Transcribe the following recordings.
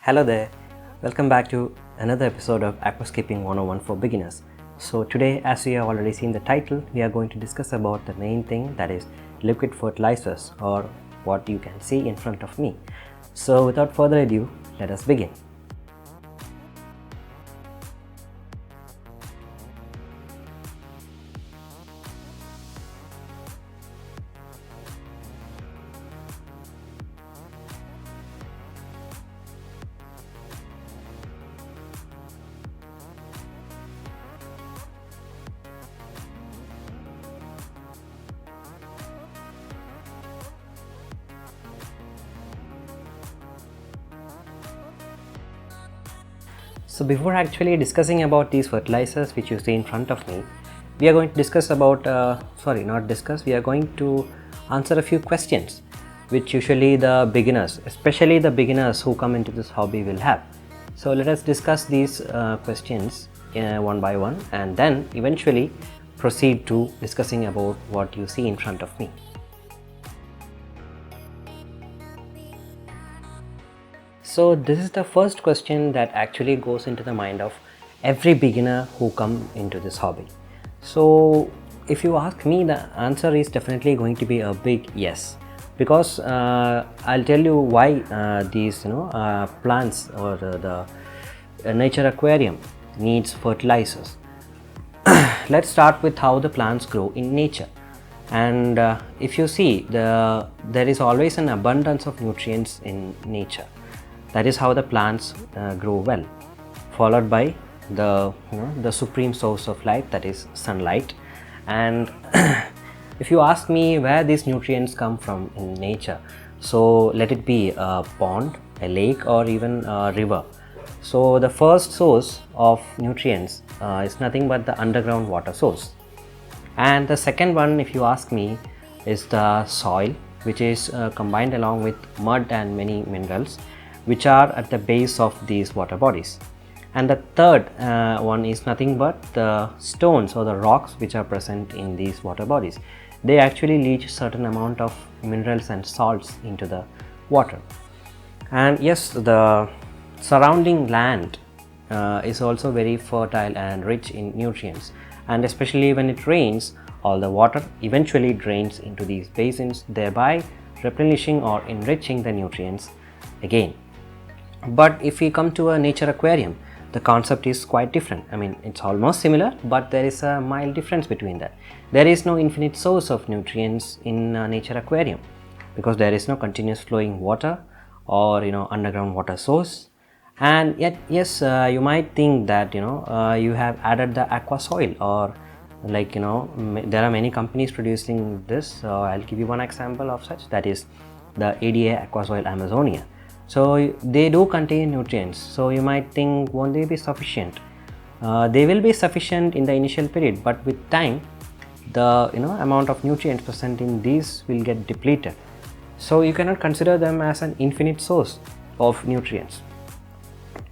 Hello there, welcome back to another episode of Aquascaping 101 for beginners. So today, as you have already seen the title, we are going to discuss about the main thing, that is liquid fertilizers, or what you can see in front of me. So without further ado, let us begin. So before actually discussing about these fertilizers which you see in front of me, we are going to discuss about, we are going to answer a few questions which usually the beginners, especially the beginners who come into this hobby, will have. So let us discuss these questions one by one, and then eventually proceed to discussing about what you see in front of me. So this is the first question that actually goes into the mind of every beginner who come into this hobby. So if you ask me, the answer is definitely going to be a big yes, because I'll tell you why these plants or the nature aquarium needs fertilizers. Let's start with how the plants grow in nature. And if you see, there is always an abundance of nutrients in nature. That is how the plants grow well, followed by the supreme source of light, that is sunlight. And if you ask me where these nutrients come from in nature, so let it be a pond, a lake, or even a river. So the first source of nutrients is nothing but the underground water source. And the second one, if you ask me, is the soil, which is combined along with mud and many minerals which are at the base of these water bodies. And the third one is nothing but the stones or the rocks which are present in these water bodies. They actually leach certain amount of minerals and salts into the water. And yes, the surrounding land is also very fertile and rich in nutrients, and especially when it rains, all the water eventually drains into these basins, thereby replenishing or enriching the nutrients again. But if we come to a nature aquarium, the concept is quite different. I mean, it's almost similar, but there is a mild difference between that. There is no infinite source of nutrients in a nature aquarium, because there is no continuous flowing water or underground water source. And yet, yes, you might think that you have added the aqua soil, or there are many companies producing this. I'll give you one example of such, that is the ADA aqua soil Amazonia. So they do contain nutrients, so you might think, won't they be sufficient? They will be sufficient in the initial period, but with time the amount of nutrients present in these will get depleted. So you cannot consider them as an infinite source of nutrients.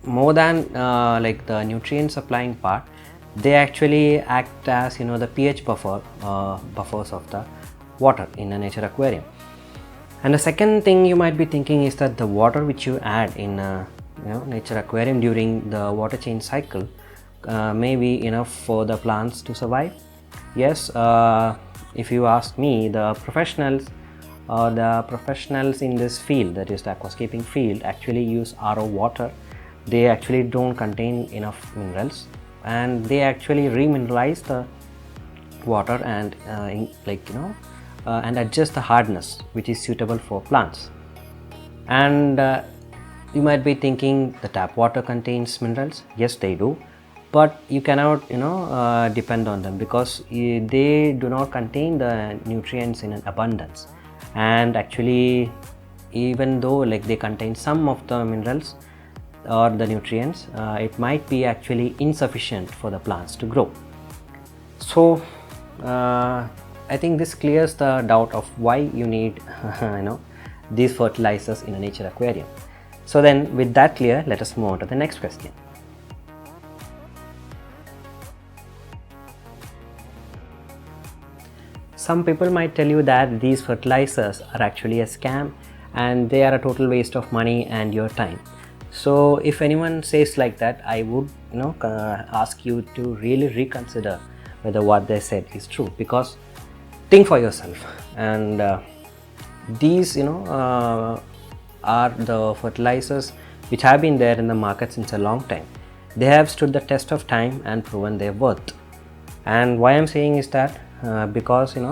More than the nutrient supplying part, they actually act as the pH buffers of the water in a nature aquarium. And the second thing you might be thinking is that the water which you add in a nature aquarium during the water change cycle may be enough for the plants to survive. Yes, if you ask me, the professionals in this field, that is the aquascaping field, actually use RO water. They actually don't contain enough minerals, and they actually remineralize the water and and adjust the hardness which is suitable for plants. And you might be thinking, the tap water contains minerals. Yes, they do, but you cannot depend on them, because they do not contain the nutrients in an abundance. And actually, even though they contain some of the minerals or the nutrients, it might be actually insufficient for the plants to grow. So I think this clears the doubt of why you need these fertilizers in a nature aquarium. So then, with that clear, let us move on to the next question. Some people might tell you that these fertilizers are actually a scam and they are a total waste of money and your time. So if anyone says like that, I would ask you to really reconsider whether what they said is true, because think for yourself. And these are the fertilizers which have been there in the market since a long time. They have stood the test of time and proven their worth. And why I'm saying is that because these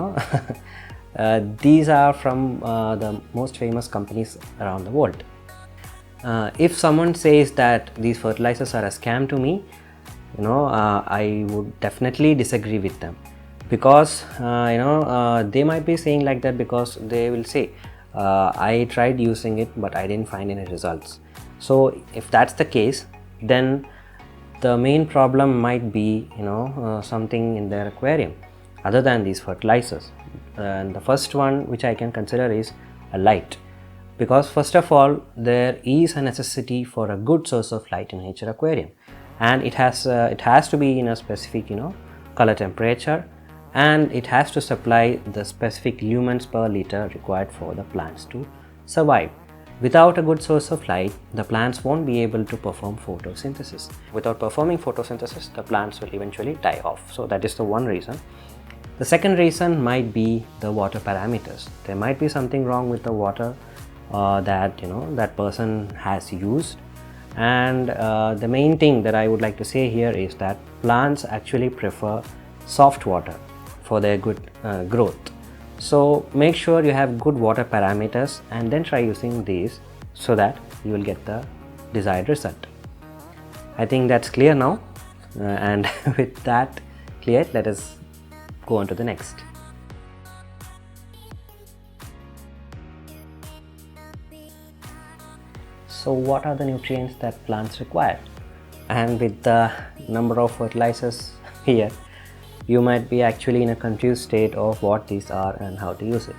are from the most famous companies around the world. If someone says that these fertilizers are a scam to me, I would definitely disagree with them, because they might be saying like that because they will say I tried using it but I didn't find any results. So if that's the case, then the main problem might be something in their aquarium other than these fertilizers. And the first one which I can consider is a light, because first of all there is a necessity for a good source of light in nature aquarium, and it has to be in a specific color temperature, and it has to supply the specific lumens per liter required for the plants to survive. Without a good source of light, the plants won't be able to perform photosynthesis. Without performing photosynthesis, the plants will eventually die off. So that is the one reason. The second reason might be the water parameters. There might be something wrong with the water that person has used. And the main thing that I would like to say here is that plants actually prefer soft water for their good growth. So make sure you have good water parameters and then try using these so that you will get the desired result. I think that's clear now, and with that clear, let us go on to the next. So what are the nutrients that plants require? And with the number of fertilizers here, you might be actually in a confused state of what these are and how to use it.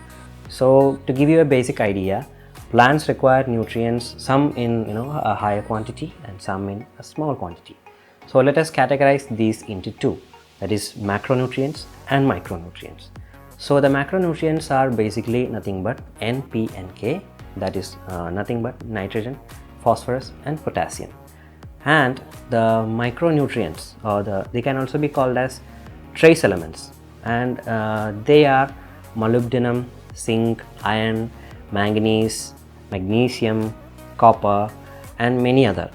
So to give you a basic idea, plants require nutrients, some in a higher quantity and some in a small quantity. So let us categorize these into two, that is macronutrients and micronutrients. So the macronutrients are basically nothing but N, P and K, that is nothing but nitrogen, phosphorus and potassium. And the micronutrients, or they can also be called as trace elements, and they are molybdenum, zinc, iron, manganese, magnesium, copper and many other.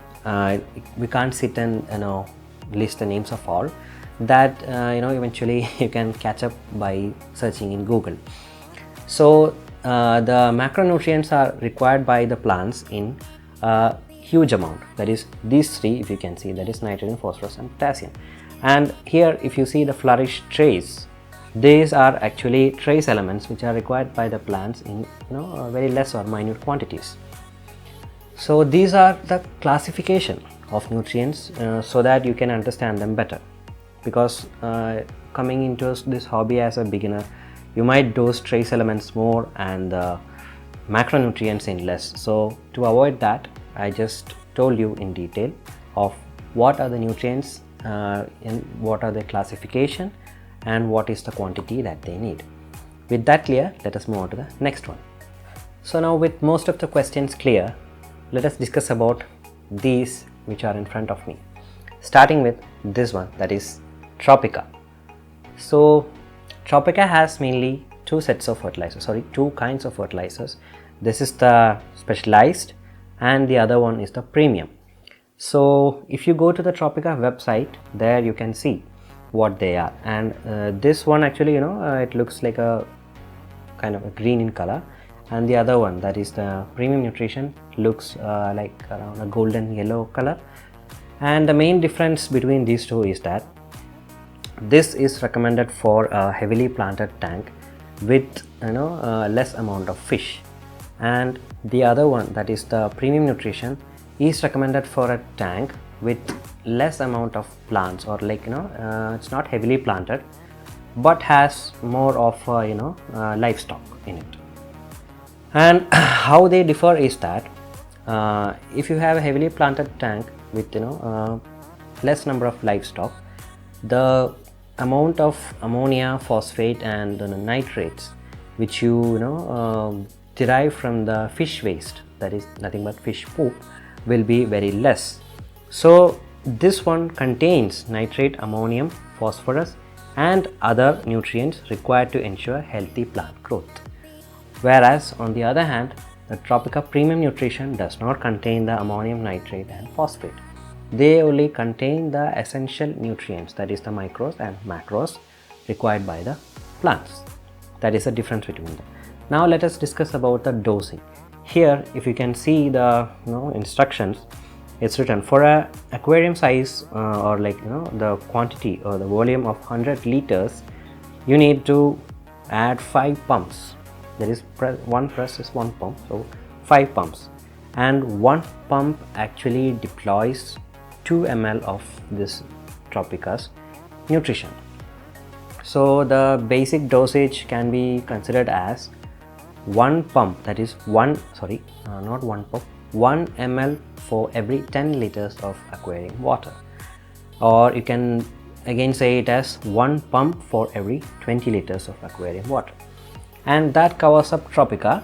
We can't sit and list the names of all that. Eventually you can catch up by searching in Google. So the macronutrients are required by the plants in a huge amount, that is these three, if you can see, that is nitrogen, phosphorus and potassium. And here if you see the flourish trace, these are actually trace elements which are required by the plants in very less or minute quantities. So these are the classification of nutrients so that you can understand them better, because coming into this hobby as a beginner, you might dose trace elements more and the macronutrients in less. So to avoid that, I just told you in detail of what are the nutrients and what are their classification and what is the quantity that they need. With that clear, let us move on to the next one. So now with most of the questions clear, let us discuss about these which are in front of me, starting with this one, that is Tropica. So Tropica has mainly two kinds of fertilizers. This is the specialized and the other one is the premium. So if you go to the Tropica website, there you can see what they are, and this one actually it looks like a kind of a green in color, and the other one, that is the premium nutrition, looks like around a golden yellow color. And the main difference between these two is that this is recommended for a heavily planted tank with less amount of fish, and the other one, that is the premium nutrition, is recommended for a tank with less amount of plants, or it's not heavily planted but has more of livestock in it. And how they differ is that if you have a heavily planted tank with less number of livestock, the amount of ammonia, phosphate and nitrates which you derive from the fish waste, that is nothing but fish poop, will be very less. So this one contains nitrate, ammonium, phosphorus and other nutrients required to ensure healthy plant growth. Whereas on the other hand, the Tropica Premium Nutrition does not contain the ammonium nitrate and phosphate. They only contain the essential nutrients, that is the micros and macros required by the plants. That is the difference between them. Now let us discuss about the dosing. Here if you can see the instructions, it's written for a aquarium size or the quantity or the volume of 100 liters, you need to add 5 pumps. That is, one press is 1 pump, so 5 pumps, and 1 pump actually deploys 2 ml of this Tropica's nutrition. So the basic dosage can be considered as 1 pump, that is 1 ml for every 10 liters of aquarium water, or you can again say it as 1 pump for every 20 liters of aquarium water, and that covers up Tropica.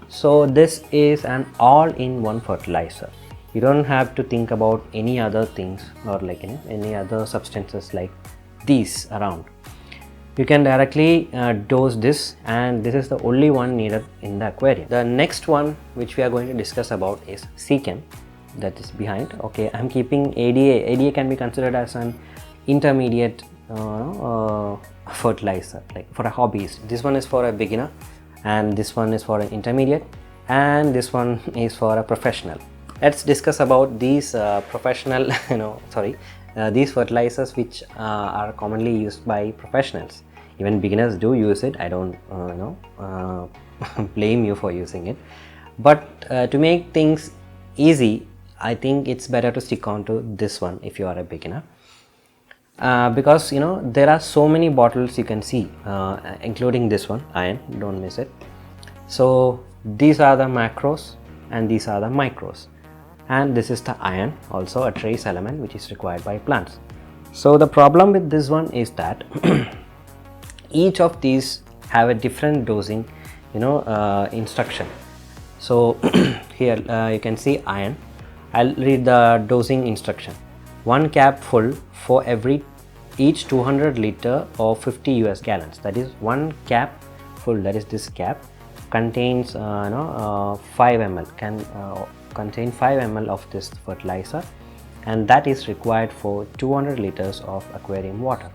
So this is an all-in-one fertilizer. You don't have to think about any other things or any other substances like these around. You can directly dose this, and this is the only one needed in the aquarium. The next one which we are going to discuss about is Seachem, that is behind. Okay, I'm keeping ADA. ADA can be considered as an intermediate fertilizer, like for a hobbyist. This one is for a beginner, and this one is for an intermediate, and this one is for a professional. Let's discuss about these professional these fertilizers which are commonly used by professionals. Even beginners do use it. I don't blame you for using it, but to make things easy, I think it's better to stick on to this one if you are a beginner, because there are so many bottles you can see, including this one, iron, don't miss it. So these are the macros and these are the micros, and this is the iron, also a trace element which is required by plants. So the problem with this one is that each of these have a different dosing instruction. So here you can see iron. I'll read the dosing instruction. 1 cap full for each 200 liter or 50 US gallons. That is 1 cap full, that is this cap, contains 5 ml, can contain 5 ml of this fertilizer, and that is required for 200 liters of aquarium water.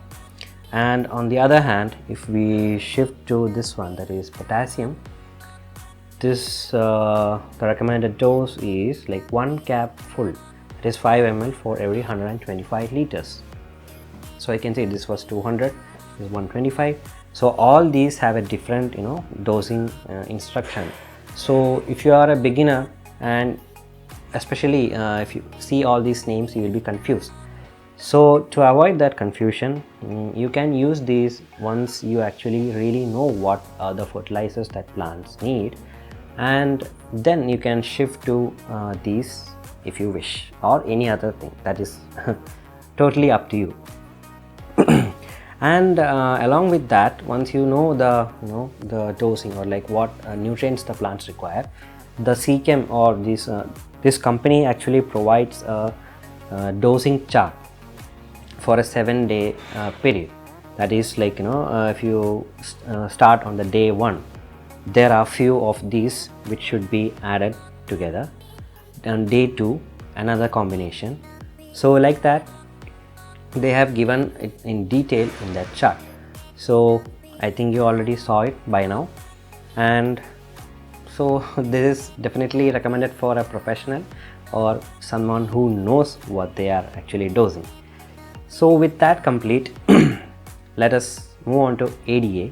And on the other hand, if we shift to this one, that is potassium, this the recommended dose is like 1 cap full, that is 5 ml for every 125 liters. So I can say this was 200, this is 125. So all these have a different dosing instruction. So if you are a beginner, and especially if you see all these names, you will be confused. So to avoid that confusion, you can use these once you actually really know what are the fertilizers that plants need, and then you can shift to these if you wish, or any other thing. That is totally up to you. And along with that, once you know the dosing or like what nutrients the plants require, the Seachem or this company actually provides a dosing chart for a 7-day period. That is like if you start on the day 1, there are few of these which should be added together, and day 2 another combination. So like that they have given it in detail in that chart. So I think you already saw it by now, and so this is definitely recommended for a professional or someone who knows what they are actually dosing. So with that complete, let us move on to ADA.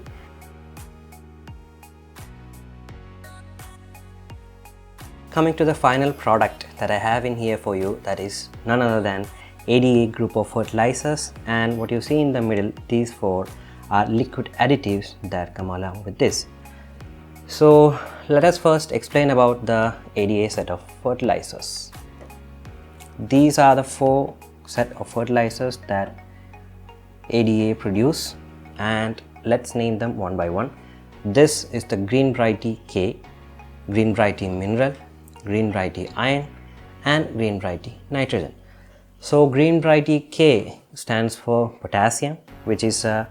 Coming to the final product that I have in here for you, that is none other than ADA group of fertilizers, and what you see in the middle, these 4 are liquid additives that come along with this. So let us first explain about the ADA set of fertilizers. These are the 4 set of fertilizers that ADA produce, and let's name them one by one. This is the green variety K, green variety mineral, green variety iron, and green variety nitrogen. So green variety K stands for potassium, which is a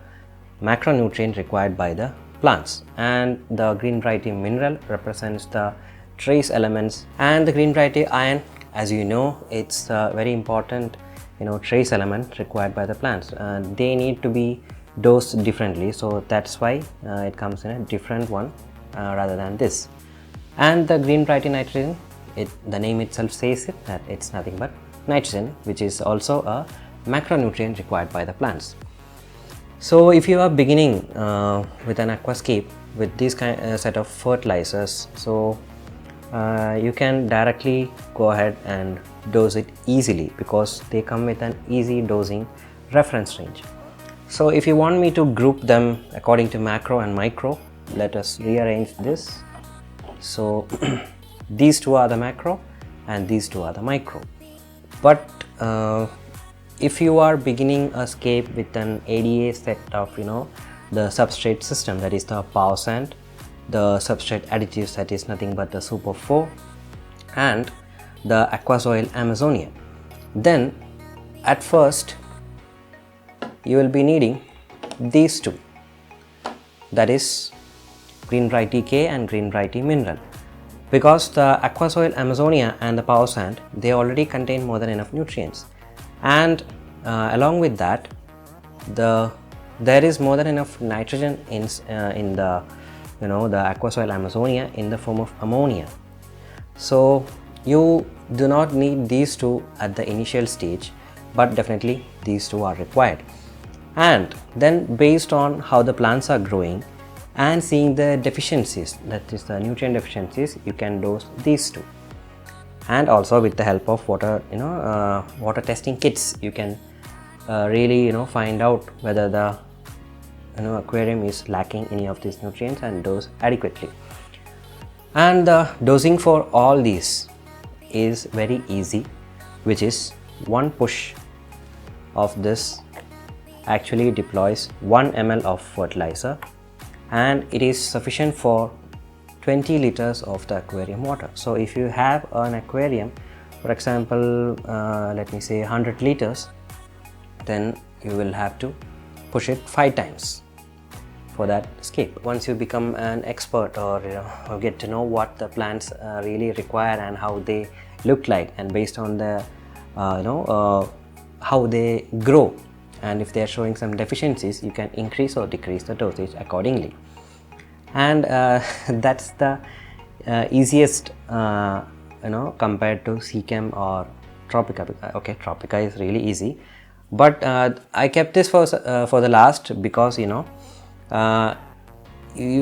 macronutrient required by the plants, and the green variety mineral represents the trace elements, and the green variety iron, as you know, it's a very important trace element required by the plants, and they need to be dosed differently, so that's why it comes in a different one rather than this. And the green variety nitrogen, the name itself says it, that it's nothing but nitrogen, which is also a macronutrient required by the plants. So if you are beginning with an aquascape with this set of fertilizers, so you can directly go ahead and dose it easily because they come with an easy dosing reference range. So if you want me to group them according to macro and micro, let us rearrange this. So these two are the macro and these two are the micro. But if you are beginning a scape with an ADA set of the substrate system, that is the power sand, the substrate additives, that is nothing but the Super 4, and the Aquasoil Amazonia, then at first you will be needing these two, that is green variety K and green variety mineral, because the Aquasoil Amazonia and the power sand, they already contain more than enough nutrients, and along with that there is more than enough nitrogen in the the Aquasoil Amazonia in the form of ammonia. So you do not need these two at the initial stage, but definitely these two are required. And then based on how the plants are growing and seeing the deficiencies, that is the nutrient deficiencies, you can dose these two. And also with the help of water water testing kits, you can really find out whether the aquarium is lacking any of these nutrients and dose adequately. And the dosing for all these is very easy, which is one push of this actually deploys 1 ml of fertilizer, and it is sufficient for 20 liters of the aquarium water. So if you have an aquarium, for example, let me say 100 liters, then you will have to push it 5 times for that scape. Once you become an expert or get to know what the plants really require and how they look like, and based on the how they grow, and if they are showing some deficiencies, you can increase or decrease the dosage accordingly. And that's the easiest compared to Seachem or Tropica. Okay, Tropica is really easy, but I kept this for the last because you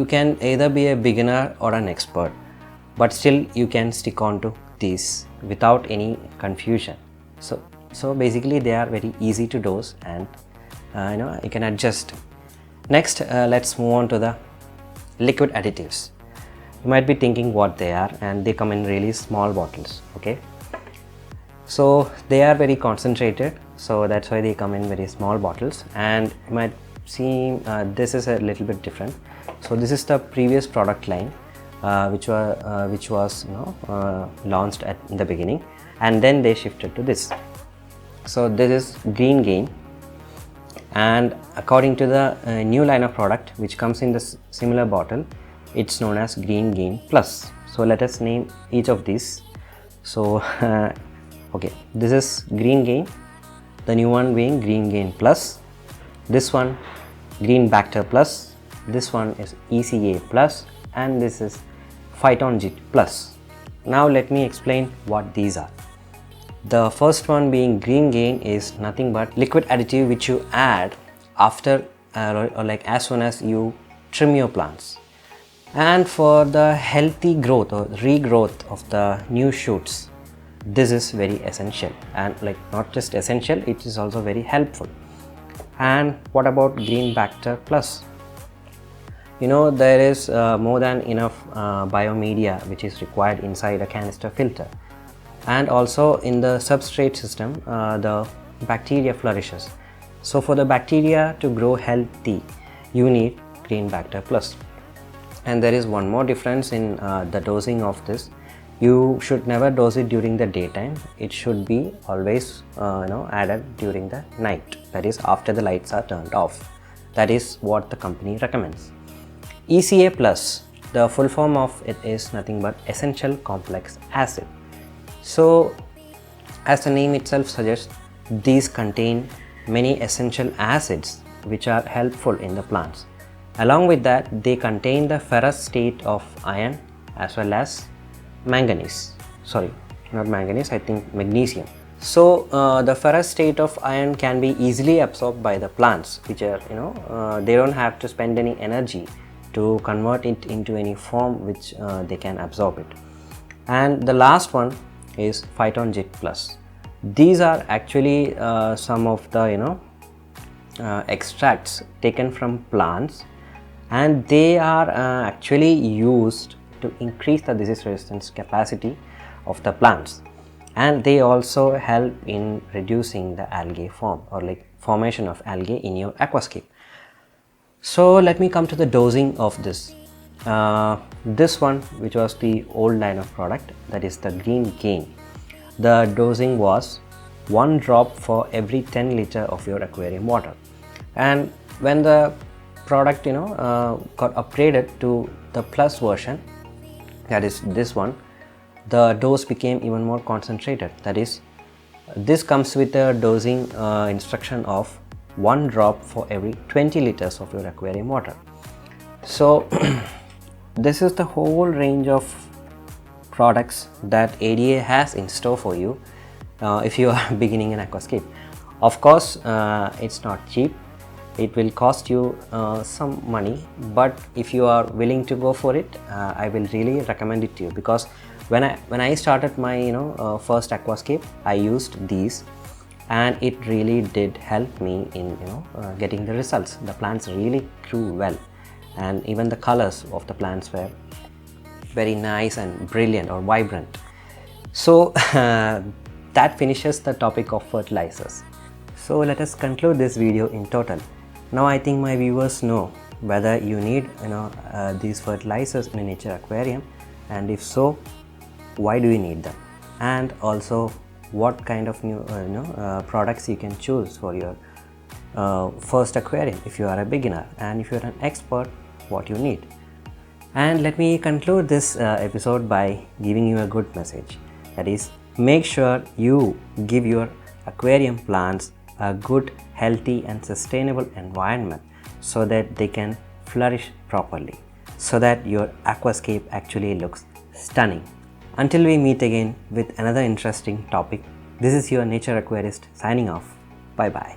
can either be a beginner or an expert, but still you can stick on to these without any confusion. So basically they are very easy to dose, and you can adjust. Next, let's move on to the liquid additives. You might be thinking what they are, and they come in really small bottles. Okay, so they are very concentrated, so that's why they come in very small bottles. And you might see this is a little bit different. So this is the previous product line which was launched at the beginning, and then they shifted to this. So this is Green Gain, and according to the new line of product which comes in this similar bottle, it's known as Green Gain Plus. So let us name each of these. So okay, this is Green Gain, the new one being Green Gain Plus, this one Green Bacter Plus, this one is ECA Plus, and this is Phytonjit Plus. Now let me explain what these are. The first one being Green Gain is nothing but liquid additive which you add after or like as soon as you trim your plants, and for the healthy growth or regrowth of the new shoots, this is very essential, and like not just essential, it is also very helpful. And what about Green Bacter Plus? There is more than enough biomedia which is required inside a canister filter, and also in the substrate system the bacteria flourishes. So for the bacteria to grow healthy, you need Green Bacter Plus. And there is one more difference in the dosing of this. You should never dose it during the daytime. It should be always added during the night, that is after the lights are turned off. That is what the company recommends. ECA plus, the full form of it is nothing but essential complex acid. So as the name itself suggests, these contain many essential acids which are helpful in the plants. Along with that, they contain the ferrous state of iron as well as manganese. Sorry, not manganese, I think magnesium. So the ferrous state of iron can be easily absorbed by the plants, which are they don't have to spend any energy to convert it into any form which they can absorb it. And the last one is Phytonjit Plus. These are actually some of the extracts taken from plants, and they are actually used to increase the disease resistance capacity of the plants, and they also help in reducing the algae form or like formation of algae in your aquascape. So let me come to the dosing of this. This one, which was the old line of product, that is the green cane, the dosing was 1 drop for every 10 liter of your aquarium water. And when the product got upgraded to the plus version, that is this one, the dose became even more concentrated. That is, this comes with a dosing instruction of 1 drop for every 20 liters of your aquarium water. So this is the whole range of products that ADA has in store for you if you are beginning an aquascape. Of course, it's not cheap. It will cost you some money, but if you are willing to go for it, I will really recommend it to you, because when I started my first aquascape, I used these, and it really did help me in getting the results. The plants really grew well, and even the colors of the plants were very nice and brilliant or vibrant. So that finishes the topic of fertilizers. So let us conclude this video in total. Now I think my viewers know whether you need these fertilizers in a nature aquarium, and if so, why do you need them, and also what kind of new products you can choose for your first aquarium if you are a beginner, and if you are an expert, what you need. And let me conclude this episode by giving you a good message. That is, make sure you give your aquarium plants a good, healthy and sustainable environment so that they can flourish properly, so that your aquascape actually looks stunning. Until we meet again with another interesting topic, this is your Nature Aquarist signing off. Bye bye.